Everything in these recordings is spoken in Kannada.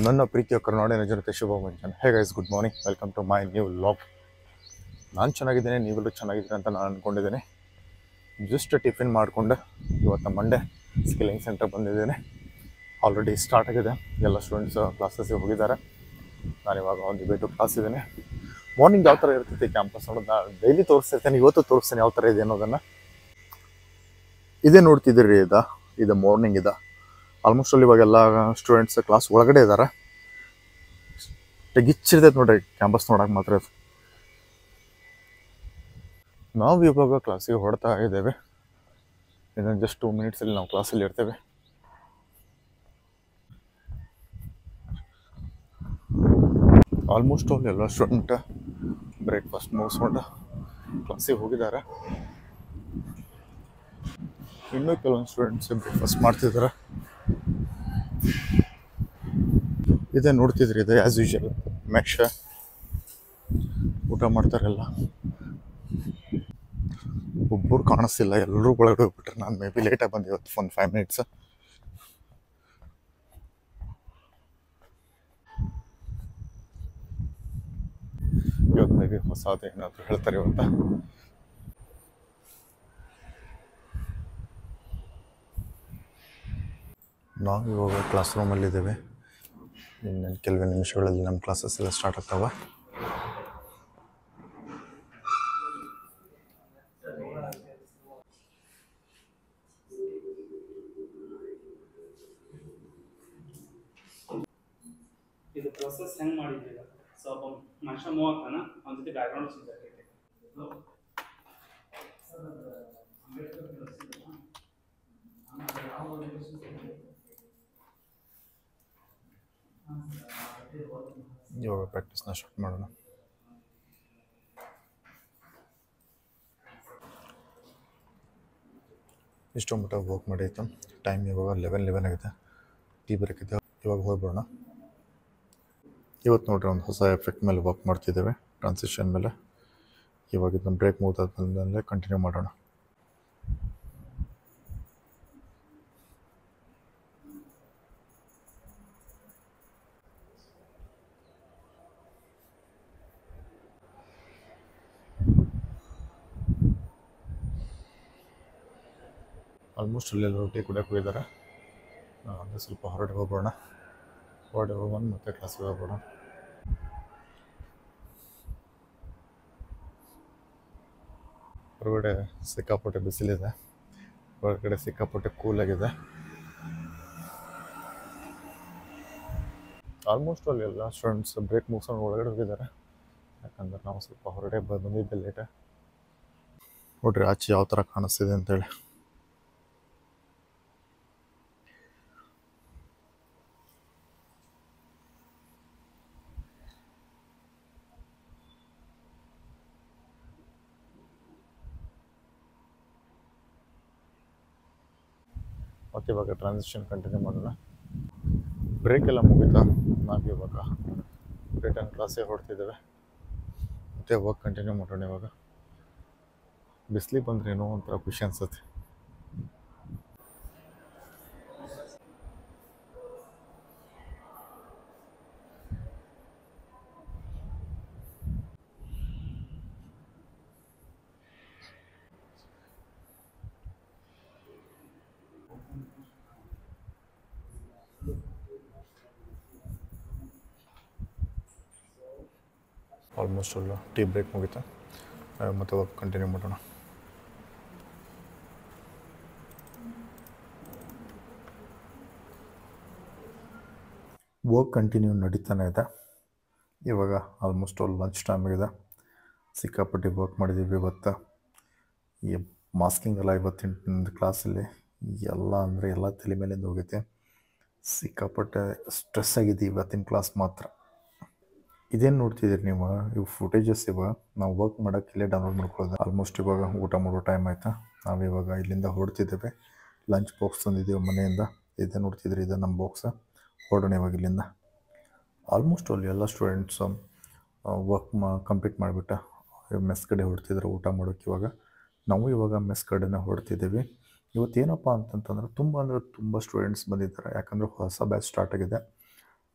ನನ್ನ ಪ್ರೀತಿಯ ಕರುನಾಡಿನ ಜನತೆ ಶುಭ ಮುಂಜಾನೆ. Hey guys, good morning, welcome to my new vlog. ನಾನು ಚೆನ್ನಾಗಿದ್ದೇನೆ, ನೀವೆಲ್ಲೂ ಚೆನ್ನಾಗಿದ್ದೀರಿ ಅಂತ ನಾನು ಅಂದ್ಕೊಂಡಿದ್ದೇನೆ. ಜಸ್ಟ್ ಟಿಫಿನ್ ಮಾಡಿಕೊಂಡು ಇವತ್ತು ಮಂಡೇ ಸ್ಕಿಲ್ಲಿಂಗ್ ಸೆಂಟರ್ ಬಂದಿದ್ದೇನೆ. ಆಲ್ರೆಡಿ ಸ್ಟಾರ್ಟ್ ಆಗಿದೆ, ಎಲ್ಲ ಸ್ಟೂಡೆಂಟ್ಸ್ ಕ್ಲಾಸಸ್ಗೆ ಹೋಗಿದ್ದಾರೆ. ನಾನಿವಾಗ ಒಂದು ಬೇಟು ಕ್ಲಾಸ್ ಇದ್ದೇನೆ. ಮಾರ್ನಿಂಗ್ ಯಾವ ಥರ ಇರ್ತೈತಿ ಕ್ಯಾಂಪಸ್ ಅನ್ನೋದು ನಾನು ಡೈಲಿ ತೋರಿಸ್ತಿರ್ತೇನೆ. ಇವತ್ತು ತೋರಿಸ್ತೇನೆ ಯಾವ ಥರ ಇದೆ ಅನ್ನೋದನ್ನು. ಇದೇ ನೋಡ್ತಿದ್ದೀರಿ, ಇದು ಮಾರ್ನಿಂಗ್ ಇದೆ. ಆಲ್ಮೋಸ್ಟ್ ಅಲ್ಲಿ ಇವಾಗೆಲ್ಲ ಸ್ಟೂಡೆಂಟ್ಸ್ ಕ್ಲಾಸ್ ಒಳಗಡೆ ಇದ್ದಾರೆ. ಗಿಚ್ಚಿರ್ತೈತೆ ನೋಡ್ರಿ ಕ್ಯಾಂಪಸ್ ನೋಡಕ್ಕೆ ಮಾತ್ರ. ನಾವು ಇವಾಗ ಕ್ಲಾಸಿಗೆ ಹೊಡ್ತಾ ಇದ್ದೇವೆ. ಇನ್ನೊಂದು ಜಸ್ಟ್ 2 ಮಿನಿಟ್ಸಲ್ಲಿ ನಾವು ಕ್ಲಾಸಲ್ಲಿ ಇರ್ತೇವೆ. ಆಲ್ಮೋಸ್ಟ್ ಅಲ್ಲಿ ಎಲ್ಲ ಸ್ಟೂಡೆಂಟ್ ಬ್ರೇಕ್ಫಾಸ್ಟ್ ಮುಗಿಸ್ಕೊಂಡು ಕ್ಲಾಸಿಗೆ ಹೋಗಿದ್ದಾರೆ. ಇನ್ನೂ ಕೆಲವೊಂದು ಸ್ಟೂಡೆಂಟ್ಸ್ ಬ್ರೇಕ್ಫಾಸ್ಟ್ ಮಾಡ್ತಿದ್ದಾರೆ. ಇದೇ ನೋಡ್ತಿದ್ರಿ, ಇದೆ ಆ್ಯಸ್ ಯೂಶುವಲ್ ಮೆಕ್ಷ ಊಟ ಮಾಡ್ತಾರೆಲ್ಲ. ಒಬ್ಬರು ಕಾಣಿಸ್ತಿಲ್ಲ, ಎಲ್ಲರೂ ಒಳಗಡೆ ಹೋಗ್ಬಿಟ್ರೆ. ನಾನು ಮೇ ಬಿ ಲೇಟಾಗಿ ಬಂದೆ ಇವತ್ತು, ಒಂದು 5 ಮಿನಿಟ್ಸ್. ಇವತ್ತು ಮೇ ಬಿ ಹೊಸದು ಏನಾದರೂ ಹೇಳ್ತಾರೆ ಇವತ್ತು. ನಾವು ಇವಾಗ ಕ್ಲಾಸ್ ರೂಮಲ್ಲಿದ್ದೇವೆ. ಇನ್ನು ಕೆಲವೇ ನಿಮಿಷಗಳಲ್ಲಿ ನಮ್ಮ ಕ್ಲಾಸಸ್ ಎಲ್ಲ ಸ್ಟಾರ್ಟ್ ಆಗ್ತಾವೆ. ಇದು ಪ್ರೊಸೆಸ್ ಹೆಂಗೆ ಮಾಡಿದ್ದೀವಿ. ಸೊ ಒಬ್ಬ ಮನುಷ್ಯ ಮೂವ್ ಆಗ್ತಾನೆ, ಅವನ ಜೊತೆ ಬ್ಯಾಕ್ಗ್ರೌಂಡ್ ಚೇಂಜ್ ಆಗೈತೆ. ಇವಾಗ ಪ್ರಾಕ್ಟೀಸ್ನ ಸ್ಟಾರ್ಟ್ ಮಾಡೋಣ. ಇಷ್ಟೊಂದು ಮಟ್ಟ ವರ್ಕ್ ಮಾಡಿತ್ತು. ಟೈಮ್ ಇವಾಗ 11 ಆಗಿದೆ. ಟೀ ಬ್ರೇಕ್ ಇದೆ, ಇವಾಗ ಹೋಗ್ಬಿಡೋಣ. ಇವತ್ತು ನೋಡ್ರಿ, ಒಂದು ಹೊಸ ಎಫೆಕ್ಟ್ ಮೇಲೆ ವರ್ಕ್ ಮಾಡ್ತಿದ್ದೇವೆ, ಟ್ರಾನ್ಸಿಷನ್ ಮೇಲೆ. ಇವಾಗ ಇದನ್ನು ಬ್ರೇಕ್ ಮುಗಿದಾದ್ಮೇಲೆ ಕಂಟಿನ್ಯೂ ಮಾಡೋಣ. ಆಲ್ಮೋಸ್ಟ್ ಅಲ್ಲೆಲ್ಲ ಟೀ ಕುಡಿಯೋಕೆ ಹೋಗಿದ್ದಾರೆ. ಅಂದರೆ ಸ್ವಲ್ಪ ಹೊರಡೆ ಹೋಗ್ಬೋಣ. ಹೊರಡೆ ಹೋಗ್ಬಂದು ಮತ್ತೆ ಕ್ಲಾಸಿಗೆ ಹೋಗ್ಬೋಣ. ಹೊರಗಡೆ ಸಿಕ್ಕಾಪಟ್ಟೆ ಬಿಸಿಲಿದೆ, ಹೊರಗಡೆ ಸಿಕ್ಕಾಪಟ್ಟೆ ಕೂಲಾಗಿದೆ. ಆಲ್ಮೋಸ್ಟ್ ಅಲ್ಲಿ ಎಲ್ಲ ಸ್ಟೂಡೆಂಟ್ಸ್ ಬ್ರೇಕ್ ಮುಗಿಸ್ಕೊಂಡು ಒಳಗಡೆ ಹೋಗಿದ್ದಾರೆ. ಯಾಕಂದ್ರೆ ನಾವು ಸ್ವಲ್ಪ ಹೊರಗಡೆ ಬಂದಿದ್ದೆ ಲೇಟ. ನೋಡ್ರಿ ಆಚೆ ಯಾವ ಥರ ಕಾಣಿಸ್ತಿದೆ ಅಂತೇಳಿ. ಮತ್ತು ಇವಾಗ ಟ್ರಾನ್ಸಿಷನ್ ಕಂಟಿನ್ಯೂ ಮಾಡೋಣ. ಬ್ರೇಕ್ ಎಲ್ಲ ಮುಗಿತಾ ನಾವು ಇವಾಗ ರಿಟರ್ನ್ ಕ್ಲಾಸಿಗೆ ಹೊಡ್ತಿದ್ದೇವೆ. ಮತ್ತು ವರ್ಕ್ ಕಂಟಿನ್ಯೂ ಮಾಡೋಣ. ಇವಾಗ ಬಿಸಿಲಿಗೆ ಬಂದರೆ ಏನೋ ಒಂಥರ ಖುಷಿ ಅನ್ಸುತ್ತೆ. ಆಲ್ಮೋಸ್ಟ್ ಅಲ್ಲ ಟೀ ಬ್ರೇಕ್ ಮುಗಿತಾ, ಮತ್ತು ವರ್ಕ್ ಕಂಟಿನ್ಯೂ ಮಾಡೋಣ. ವರ್ಕ್ ಕಂಟಿನ್ಯೂ ನಡೀತಾನೆ ಇದೆ. ಇವಾಗ ಆಲ್ಮೋಸ್ಟ್ ಆಲ್ ಲಂಚ್ ಟೈಮ್ ಆಗಿದೆ. ಸಿಕ್ಕಾಪಟ್ಟೆ ವರ್ಕ್ ಮಾಡಿದ್ದೀವಿ ಇವತ್ತು. ಈ ಮಾಸ್ಕಿಂಗ್ ಎಲ್ಲ ಇವತ್ತಿನ ಕ್ಲಾಸಲ್ಲಿ ಎಲ್ಲ ಅಂದರೆ ಎಲ್ಲ ತಲೆ ಮೇಲಿಂದ ಹೋಗೈತೆ. ಸಿಕ್ಕಾಪಟ್ಟೆ ಸ್ಟ್ರೆಸ್ ಆಗಿದೆ ಇವತ್ತಿನ ಕ್ಲಾಸ್ ಮಾತ್ರ. ಇದೇನು ನೋಡ್ತಿದ್ದೀರಿ ನೀವು, ಇವು ಫುಟೇಜಸ್ ಇವಾಗ ನಾವು ವರ್ಕ್ ಮಾಡೋಕ್ಕೆ ಇಲ್ಲೇ ಡೌನ್ಲೋಡ್ ಮಾಡ್ಕೊಳ್ಳೋದು. ಆಲ್ಮೋಸ್ಟ್ ಇವಾಗ ಊಟ ಮಾಡೋ ಟೈಮ್ ಆಯಿತಾ. ನಾವು ಇವಾಗ ಇಲ್ಲಿಂದ ಹೊರಡ್ತಿದ್ದೇವೆ. ಲಂಚ್ ಬಾಕ್ಸ್ ತಂದಿದ್ದೀವಿ ಮನೆಯಿಂದ. ಇದೇ ನೋಡ್ತಿದ್ರಿ, ಇದು ನಮ್ಮ ಬಾಕ್ಸ್. ಹೊರಡೋಣ ಇವಾಗ ಇಲ್ಲಿಂದ. ಆಲ್ಮೋಸ್ಟ್ ಅಲ್ಲಿ ಎಲ್ಲ ಸ್ಟೂಡೆಂಟ್ಸು ವರ್ಕ್ ಕಂಪ್ಲೀಟ್ ಮಾಡಿಬಿಟ್ಟು ಮೆಸ್ ಕಡೆ ಹೊರಡ್ತಿದ್ರು ಊಟ ಮಾಡೋಕ್ಕೆ. ನಾವು ಇವಾಗ ಮೆಸ್ ಕಡೆನೇ ಹೊರಡ್ತಿದ್ದೀವಿ. ಇವತ್ತೇನಪ್ಪ ಅಂತಂತಂದ್ರೆ ತುಂಬ ಸ್ಟೂಡೆಂಟ್ಸ್ ಬಂದಿದ್ದಾರೆ. ಯಾಕಂದರೆ ಹೊಸ ಬ್ಯಾಚ್ ಸ್ಟಾರ್ಟ್ ಆಗಿದೆ.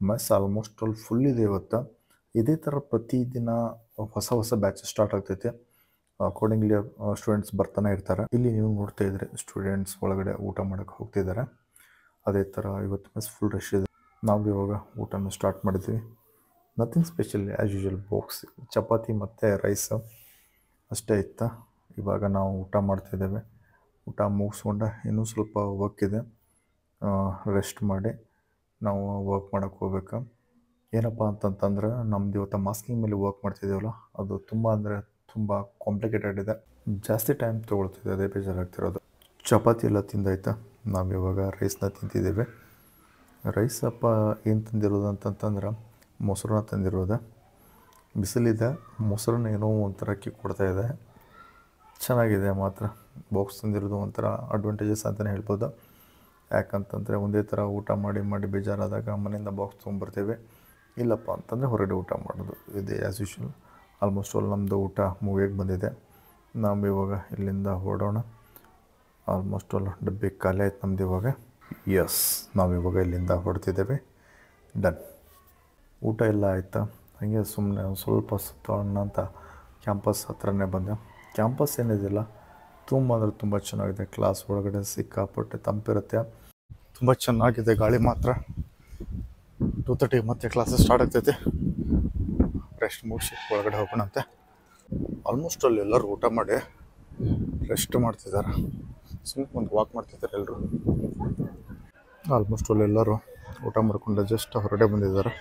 ಮೆಸ್ ಆಲ್ಮೋಸ್ಟ್ ಆಲ್ ಫುಲ್ ಇದೆ ಇವತ್ತು. ಇದೇ ಥರ ಪ್ರತಿದಿನ ಹೊಸ ಹೊಸ ಬ್ಯಾಚ್ ಸ್ಟಾರ್ಟ್ ಆಗ್ತೈತೆ. ಅಕಾರ್ಡಿಂಗ್ಲಿ ಸ್ಟೂಡೆಂಟ್ಸ್ ಬರ್ತಾನೆ ಇರ್ತಾರೆ. ಇಲ್ಲಿ ನೀವು ನೋಡ್ತಾ ಇದ್ರೆ ಸ್ಟೂಡೆಂಟ್ಸ್ ಒಳಗಡೆ ಊಟ ಮಾಡೋಕ್ಕೆ ಹೋಗ್ತಿದ್ದಾರೆ. ಅದೇ ಥರ ಇವತ್ತು ಮೆಸ್ ಫುಲ್ ರಶ್ ಇದೆ. ನಾವು ಇವಾಗ ಊಟನ ಸ್ಟಾರ್ಟ್ ಮಾಡಿದ್ವಿ. Nothing special, as usual box chapati ಮತ್ತು ರೈಸ್ ಅಷ್ಟೇ ಇತ್ತು. ಇವಾಗ ನಾವು ಊಟ ಮಾಡ್ತಾಯಿದ್ದೇವೆ. ಊಟ ಮುಗಿಸ್ಕೊಂಡು ಇನ್ನೂ ಸ್ವಲ್ಪ ವರ್ಕ್ ಇದೆ, ರೆಸ್ಟ್ ಮಾಡಿ ನಾವು ವರ್ಕ್ ಮಾಡೋಕ್ಕೆ ಹೋಗ್ಬೇಕು. ಏನಪ್ಪ ಅಂತಂತಂದ್ರೆ ನಮ್ದು ಇವತ್ತು ಮಾಸ್ಕಿಂಗ್ ಮೇಲೆ ವರ್ಕ್ ಮಾಡ್ತಿದ್ದೀವಲ್ಲ, ಅದು ತುಂಬ ಅಂದರೆ ತುಂಬ ಕಾಂಪ್ಲಿಕೇಟೆಡ್ ಇದೆ, ಜಾಸ್ತಿ ಟೈಮ್ ತೊಗೊಳ್ತಿದೆ. ಅದೇ ಬೇಜಾರಾಗ್ತಿರೋದು. ಚಪಾತಿ ಎಲ್ಲ ತಿಂದಾಯ್ತಾ, ನಾವಿವಾಗ ರೈಸ್ನ ತಿಂತಿದ್ದೇವೆ. ರೈಸ್ ಅಪ್ಪ ಏನು ತಂದಿರೋದು ಅಂತಂತಂದ್ರೆ ಮೊಸರನ್ನ ತಂದಿರೋದು. ಬಿಸಿಲಿದೆ, ಮೊಸರನ್ನ ಏನೋ ಒಂಥರ ಕಿಕ್ ಕೊಡ್ತಾಯಿದೆ, ಚೆನ್ನಾಗಿದೆ ಮಾತ್ರ. ಬಾಕ್ಸ್ ತಂದಿರೋದು ಒಂಥರ ಅಡ್ವಾಂಟೇಜಸ್ ಅಂತಲೇ ಹೇಳ್ಬೋದು. ಯಾಕಂತಂದರೆ ಒಂದೇ ಥರ ಊಟ ಮಾಡಿ ಮಾಡಿ ಬೇಜಾರಾದಾಗ ಮನೆಯಿಂದ ಬಾಕ್ಸ್ ತೊಗೊಂಬರ್ತೇವೆ. ಇಲ್ಲಪ್ಪ ಅಂತಂದರೆ ಹೊರಗಡೆ ಊಟ ಮಾಡೋದು ಇದೆ ಆ್ಯಸ್ ಯೂಶುವಲ್. ಆಲ್ಮೋಸ್ಟ್ ಆಲ್ ನಮ್ಮದು ಊಟ ಮುಗಿಯೋಕ್ಕೆ ಬಂದಿದೆ. ನಾವು ಇವಾಗ ಇಲ್ಲಿಂದ ಹೊರಡೋಣ. ಆಲ್ಮೋಸ್ಟ್ ಆಲ್ ಡಬ್ಬಿ ಖಾಲಿ ಆಯ್ತು ನಮ್ದು ಇವಾಗ. ಎಸ್, ನಾವಿವಾಗ ಇಲ್ಲಿಂದ ಹೊರಡ್ತಿದ್ದೇವೆ. ಡನ್. ಊಟ ಎಲ್ಲ ಆಯಿತಾ, ಹಾಗೆ ಸುಮ್ಮನೆ ಸ್ವಲ್ಪ ಸುತ್ತೋಣ ಅಂತ ಕ್ಯಾಂಪಸ್ ಹತ್ರನೇ ಬಂದೆ. ಕ್ಯಾಂಪಸ್ ಏನಿದೆಯಲ್ಲ ತುಂಬ ಅಂದರೆ ತುಂಬ ಚೆನ್ನಾಗಿದೆ. ಕ್ಲಾಸ್ ಒಳಗಡೆ ಸಿಕ್ಕಾಪಟ್ಟೆ ತಂಪಿರುತ್ತೆ, ತುಂಬ ಚೆನ್ನಾಗಿದೆ. ಗಾಳಿ ಮಾತ್ರ 2:30 ಮತ್ತೆ ಕ್ಲಾಸಸ್ ಸ್ಟಾರ್ಟ್ ಆಗ್ತೈತೆ. ರೆಸ್ಟ್ ಮುಗಿಸಿ ಒಳಗಡೆ ಹೋಗೋಣಂತೆ. ಆಲ್ಮೋಸ್ಟ್ ಅಲ್ಲಿ ಎಲ್ಲರೂ ಊಟ ಮಾಡಿ ರೆಸ್ಟ್ ಮಾಡ್ತಿದ್ದಾರೆ, ಸುಮ್ಮನೆ ಒಂದು ವಾಕ್ ಮಾಡ್ತಿದ್ದಾರೆ ಎಲ್ಲರೂ. ಆಲ್ಮೋಸ್ಟ್ ಅಲ್ಲಿ ಎಲ್ಲರೂ ಊಟ ಮಾಡ್ಕೊಂಡು ಜಸ್ಟ್ ಹೊರಗಡೆ ಬಂದಿದ್ದಾರೆ.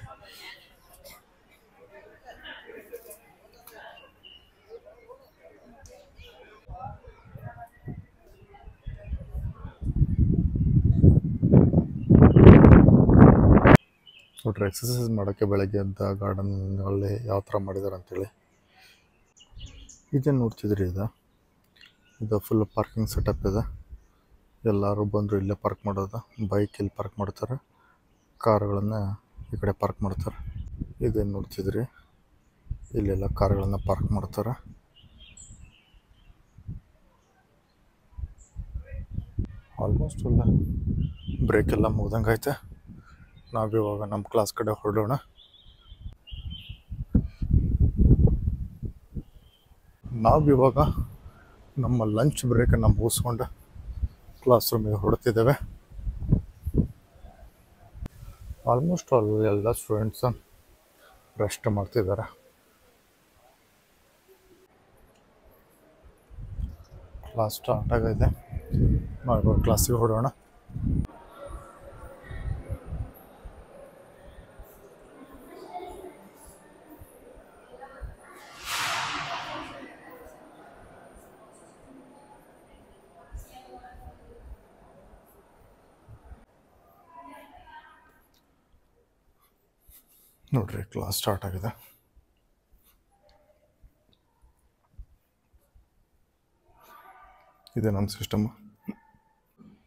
ನೋಡ್ರಿ, ಎಕ್ಸಸೈಸ್ ಮಾಡೋಕ್ಕೆ ಬೆಳಗ್ಗೆ ಅಂತ ಗಾರ್ಡನ್ನಲ್ಲಿ ಯಾವ ಥರ ಮಾಡಿದ್ದಾರೆ ಅಂತೇಳಿ. ಇದೇನು ನೋಡ್ತಿದ್ರಿ, ಇದು ಫುಲ್ ಪಾರ್ಕಿಂಗ್ ಸೆಟಪ್ ಇದೆ. ಎಲ್ಲರೂ ಬಂದರು ಇಲ್ಲೇ ಪಾರ್ಕ್ ಮಾಡೋದು. ಬೈಕ್ ಇಲ್ಲಿ ಪಾರ್ಕ್ ಮಾಡ್ತಾರೆ, ಕಾರುಗಳನ್ನು ಈ ಕಡೆ ಪಾರ್ಕ್ ಮಾಡ್ತಾರೆ. ಇದೇನು ನೋಡ್ತಿದ್ರಿ, ಇಲ್ಲೆಲ್ಲ ಕಾರುಗಳನ್ನು ಪಾರ್ಕ್ ಮಾಡ್ತಾರೆ. ಆಲ್ಮೋಸ್ಟ್ ಎಲ್ಲ ಬ್ರೇಕ್ ಎಲ್ಲ ಮುಗ್ದಂಗೆ ಐತೆ. ನಾವಿವಾಗ ನಮ್ಮ ಕ್ಲಾಸ್ ಕಡೆ ಹೊರಡೋಣ. ನಾವಿವಾಗ ನಮ್ಮ ಲಂಚ್ ಬ್ರೇಕನ್ನು ಮುಗಿಸ್ಕೊಂಡು ಕ್ಲಾಸ್ ರೂಮಿಗೆ ಹೊರಡ್ತಿದ್ದೇವೆ. ಆಲ್ಮೋಸ್ಟ್ ಎಲ್ಲ ಸ್ಟೂಡೆಂಟ್ಸ್ ರೆಸ್ಟ್ ಮಾಡ್ತಿದ್ದಾರೆ. ಕ್ಲಾಸ್ ಸ್ಟಾರ್ಟ್ ಆಗಿದೆ. ನಾವಿವಾಗ ಕ್ಲಾಸಿಗೆ ಹೊರಡೋಣ. ನೋಡ್ರಿ, ಕ್ಲಾಸ್ ಸ್ಟಾರ್ಟ್ ಆಗಿದೆ. ಇದೆ ನಮ್ಮ ಸಿಸ್ಟಮ್.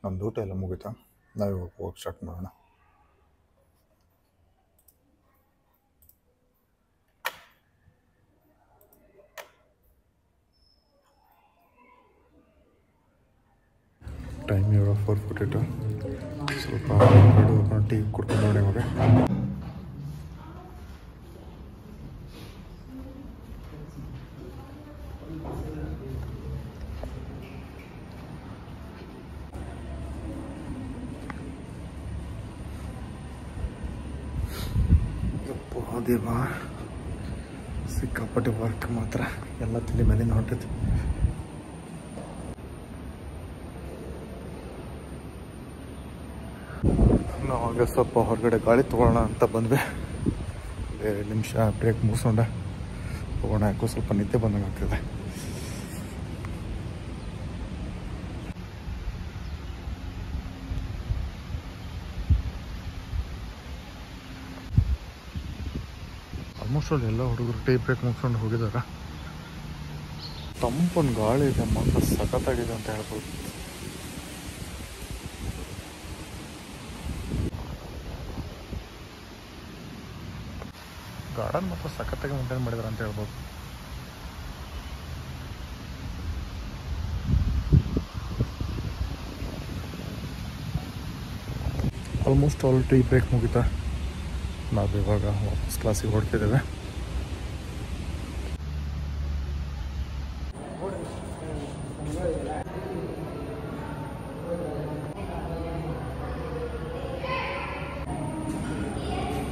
ನಮ್ಮದು ಊಟ ಎಲ್ಲ ಮುಗಿತಾ, ನಾವಿವಾಗ ಹೋಗಿ ಸ್ಟಾರ್ಟ್ ಮಾಡೋಣ. ಟೈಮ್ ಇವಾಗ 4:42. ಸ್ವಲ್ಪ ಟೀ ಕುಡ್ಕೊಂಡು ಇವಾಗ. ದೇವ, ಸಿಕ್ಕಾಪಟ್ಟೆ ವರ್ಕ್ ಮಾತ್ರ ಎಲ್ಲ ತಲೆ ಮೇಲಿಂದ ಹೊಂಟೈತಿ. ನಾವಾಗ ಸ್ವಲ್ಪ ಹೊರಗಡೆ ಗಾಳಿ ತೊಗೊಳ್ಳೋಣ ಅಂತ ಬಂದ್ವಿ. 2 ನಿಮಿಷ ಬ್ರೇಕ್ ಮುಗಿಸ್ಕೊಂಡ ಹೋಗೋಣ. ಯಾಕೋ ಸ್ವಲ್ಪ ನಿದ್ದೆ ಬಂದಂಗೆ ಆಗ್ತಿದೆ. ಆಲ್ಮೋಸ್ಟ್ ಅಲ್ಲಿ ಎಲ್ಲ ಹುಡುಗರು ಟೀ ಬ್ರೇಕ್ ಮುಗಿಸ್ಕೊಂಡು ಹೋಗಿದ್ದಾರೆ. ತಂಪೊಂದು ಗಾಳಿ ಇದೆ ಮಾತ್ರ, ಸಖತ್ತಾಗಿದೆ ಅಂತ ಹೇಳ್ಬೋದು. ಗಾರ್ಡನ್ ಮಾತ್ರ ಸಖತ್ತಾಗಿ ಮೇಂಟೈನ್ ಮಾಡಿದ್ದಾರೆ ಅಂತ ಹೇಳ್ಬೋದು. ಆಲ್ಮೋಸ್ಟ್ ಆಲ್ ಟೀ ಬ್ರೇಕ್ ಮುಗಿತಾ. ನಾವು ಇವಾಗ ವಾಪಸ್ ಕ್ಲಾಸಿಗೆ ಹೊರಡ್ತಿದ್ದೇವೆ.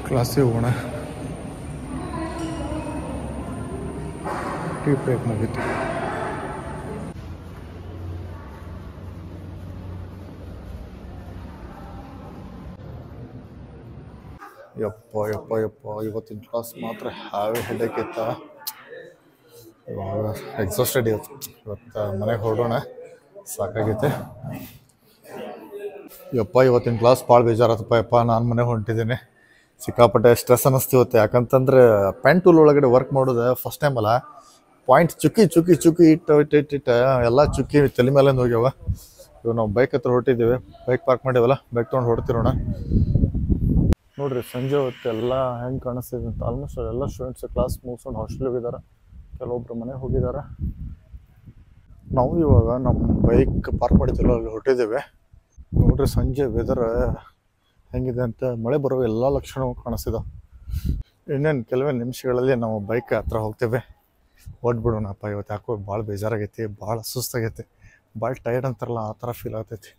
ಕ್ಲಾಸಿಗೆ ಹೋಗೋಣ. ಟೀ ಬ್ರೇಕ್ ಮುಗೀತು. ಯಪ್ಪ ಯಪ್ಪ ಯಪ್ಪ, ಇವತ್ತಿನ ಕ್ಲಾಸ್ ಮಾತ್ರ ಹ್ಯಾವಿ ಹೆಡ್ಏಕ್ ಇತ್ತ. ಇವಾಗ ಎಕ್ಸಾಸ್ಟೆಡ್ ಇವತ್ತು ಮನೆಗೆ ಹೊರಡೋಣ, ಸಾಕಾಗೈತೆ. ಯಪ್ಪ ಇವತ್ತಿನ ಕ್ಲಾಸ್ ಭಾಳ ಬೇಜಾರತ್ತಪ್ಪ. ಯಪ್ಪ ನಾನು ಮನೆಗೆ ಹೊಂಟಿದ್ದೀನಿ. ಸಿಕ್ಕಾಪಟ್ಟೆ ಸ್ಟ್ರೆಸ್ ಅನ್ನಿಸ್ತಿವತ್ತೆ. ಯಾಕಂತಂದ್ರೆ ಪೆನ್ ಟೂಲ್ ಒಳಗಡೆ ವರ್ಕ್ ಮಾಡೋದು ಫಸ್ಟ್ ಟೈಮ್ ಅಲ್ಲ. ಪಾಯಿಂಟ್ ಚುಕ್ಕಿ ಚುಕ್ಕಿ ಚುಕ್ಕಿ ಇಟ್ಟು ಎಲ್ಲ ಚುಕ್ಕಿ ತಲೆ ಮೇಲೆ ಹೋಗ್ಯಾವ. ಇವಾಗ ನಾವು ಬೈಕ್ ಹತ್ರ ಹೊರಟಿದ್ದೀವಿ. ಬೈಕ್ ಪಾರ್ಕ್ ಮಾಡಿವಲ್ಲ, ಬೈಕ್ ತೊಗೊಂಡು ಹೊರಡ್ತಿರೋಣ. ನೋಡ್ರಿ ಸಂಜೆ ಹೊತ್ತು ಎಲ್ಲ ಹೆಂಗೆ ಕಾಣಿಸ್ತಿದೆ ಅಂತ. ಆಲ್ಮೋಸ್ಟ್ ಎಲ್ಲ ಸ್ಟೂಡೆಂಟ್ಸ್ ಕ್ಲಾಸ್ ಮುಗಿಸ್ಕೊಂಡು ಹಾಸ್ಟೆಲ್ಗೆ ಹೋಗಿದ್ದಾರೆ, ಕೆಲವೊಬ್ರು ಮನೆಗೆ ಹೋಗಿದ್ದಾರೆ. ನಾವು ಇವಾಗ ನಮ್ಮ ಬೈಕ್ ಪಾರ್ಕ್ ಮಾಡಿದ್ವಲ್ಲ ಅಲ್ಲಿ ಹೊರಟಿದ್ದೇವೆ. ನೋಡ್ರಿ ಸಂಜೆ ವೆದರ್ ಹೆಂಗಿದೆ ಅಂತ. ಮಳೆ ಬರೋ ಎಲ್ಲ ಲಕ್ಷಣವು ಕಾಣಿಸ್ತಿದೆ. ಇನ್ನೇನು ಕೆಲವೇ ನಿಮಿಷಗಳಲ್ಲಿ ನಾವು ಬೈಕ್ ಹತ್ರ ಹೋಗ್ತೇವೆ. ಓಡ್ಬಿಡೋಣಪ್ಪ. ಇವತ್ತು ಯಾಕೋ ಭಾಳ ಬೇಜಾರಾಗೈತಿ, ಭಾಳ ಸುಸ್ತಾಗೈತಿ, ಭಾಳ ಟೈರ್ಡ್ ಅಂತಾರಲ್ಲ ಆ ಥರ ಫೀಲ್ ಆಗ್ತೈತಿ.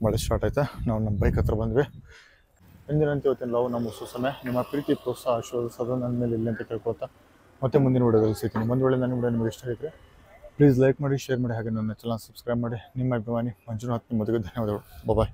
ಮಳೆ ಸ್ಟಾರ್ಟ್ ಆಯ್ತಾ. ನಾವು ನಮ್ಮ ಬೈಕ್ ಹತ್ರ ಬಂದ್ವಿ. ಎಂದಿನಂತೆ ಇವತ್ತಿನ ಲವ್ ನಮ್ಮ ಸಮಯ. ನಿಮ್ಮ ಪ್ರೀತಿ ಪ್ರೋತ್ಸಾಹ ಸದಾ ನನ್ನ ಮೇಲೆ ಇಲ್ಲಿ ಅಂತ ಕೇಳ್ಕೊಳ್ತಾ ಮತ್ತೆ ಮುಂದಿನ ವಿಡಿಯೋದಲ್ಲಿ ಸಿಗ್ತೀನಿ. ಒಂದು ವೇಳೆ ನನ್ನ ವಿಡಿಯೋ ನಿಮಗೆ ಇಷ್ಟ ಆಗಿದ್ರೆ ಪ್ಲೀಸ್ ಲೈಕ್ ಮಾಡಿ, ಶೇರ್ ಮಾಡಿ, ಹಾಗೆ ನನ್ನ ಚಾನಲ್ ಸಬ್ಸ್ಕ್ರೈಬ್ ಮಾಡಿ. ನಿಮ್ಮ ಅಭಿಮಾನಿ ಮಂಜುನಾಥ್. ನಿಮ್ಮೊಂದಿಗೆ ಧನ್ಯವಾದಗಳು. ಬಾಯ್.